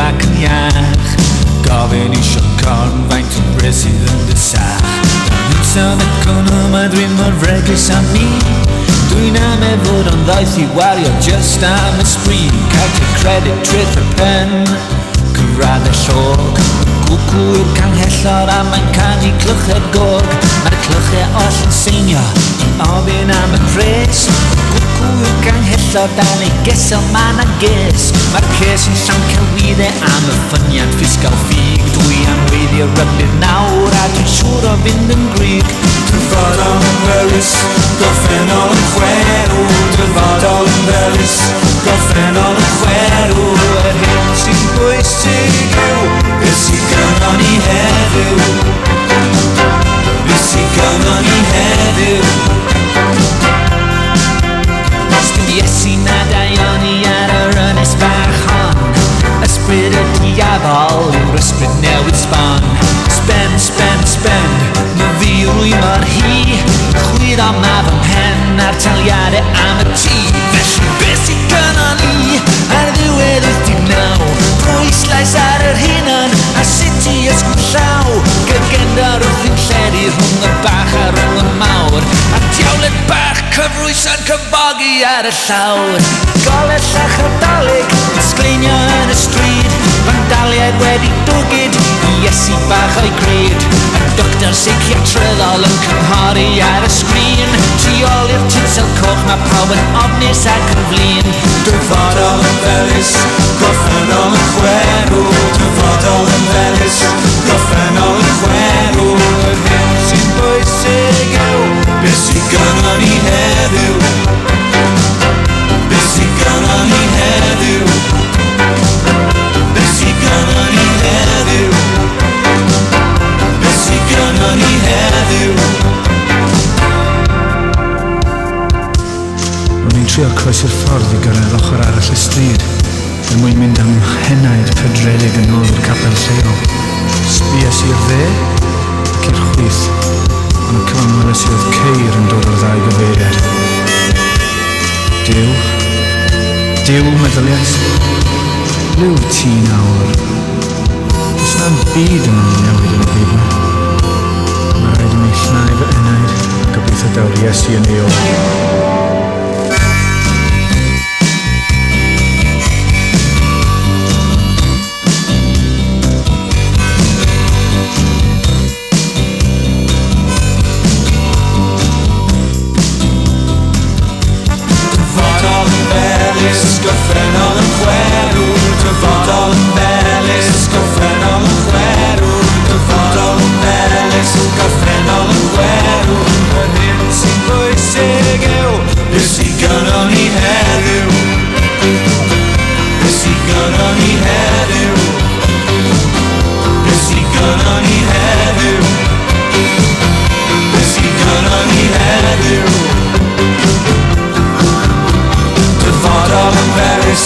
ac yn iach. Gofyn isio corn faint o bres sydd yn dysach. Nid economau dwi'n mor fregus am ni. Dwi'n am fod o'n ddaeth i wario just am ysbryd. Cael credit treth y pen, cyrraedd y llog. Cwcw yw'r canghellor a mae'n canu clychau gorg. Mae'r clychau oll yn seinio i ofyn am y pres. Cwcw yw'r canghellor dal ei gesel man a ges. Mae'r ces yn llawn celwyddau am y ffyniad ffisgal ffug. Dwi am weiddio rybydd nawr a dwi'n siŵr o fynd yn grig. Dyfodol yn felys, goffennol yn chwerw. Dyfodol yn felys, goffennol yn chwerw. Yr hyn sy'n bwysig yw beth sy'n gynnon ni heddiw. Beth sy'n gynnon ni heddiw. Ysbryd Iesu na Daioni ar yr ynys bach hon. Ysbryd y diafol yw'r ysbryd newydd sbon. Spend, spend, spend, my fi rwy mor hi. Chwyd o ma fy mhen a'r taliadau am y tŷ. Felly beth sy'n gynnon ni ar ddiwedd 89. Pwyslais ar yr hunan a sut i ysgwyd llaw. Gygendar wrth i'n lledu rhwng y bach a rhwng y mawr. A diawled bach cyfrwys yn cyfogi ar y llawr. Golau llach o dolyg yn sgleinio yn y stryd. Bandaliaid wedi dwgyd i Iesu bach o'i gred. A doctor psychiatryddol yn cynghori ar y sgrin. Tu ôl i'r tinsel coch mae pawb yn ofnus ac yn flin. Dyfodol yn felys, goffennol yn chwerw. Dyfodol yn felys, goffennol yn chwerw. Yr hyn sy'n bwysig yw beth sy'n gynnon ni heddiw. Beth sy'n gynnon ni heddiw. Beth sy'n gynnon ni heddiw. Beth sy'n gynnon ni heddiw. Ro'n i'n trio croesi'r ffordd i gyrraedd ochr arall y stryd mwyn mynd am henaid pydredig yn ôl i'r capel lleol. Sbies i'r dde ac i'r chwith, ond y cyfan welys i oedd ceir yn dod o'r ddau gyfeiriad. Duw, meddyliais, ble yw ti nawr? Does na'n byd yn mynd newid yn y byd yma. Mae rhaid i mi llnau fy enaid, gobeithio daw'r Iesu yn ei ôl. Goffennol yn chwerw. Dyfodol yn felys, goffennol yn chwerw. Dyfodol yn felys, goffennol yn chwerw. Yr hyn sy'n bwysig yw beth sy'n gynnon ni heddiw. Beth sy'n gynnon ni heddiw. Beth sy'n gynnon ni heddiw. Beth sy'n gynnon ni heddiw. Dyfodol yn felys,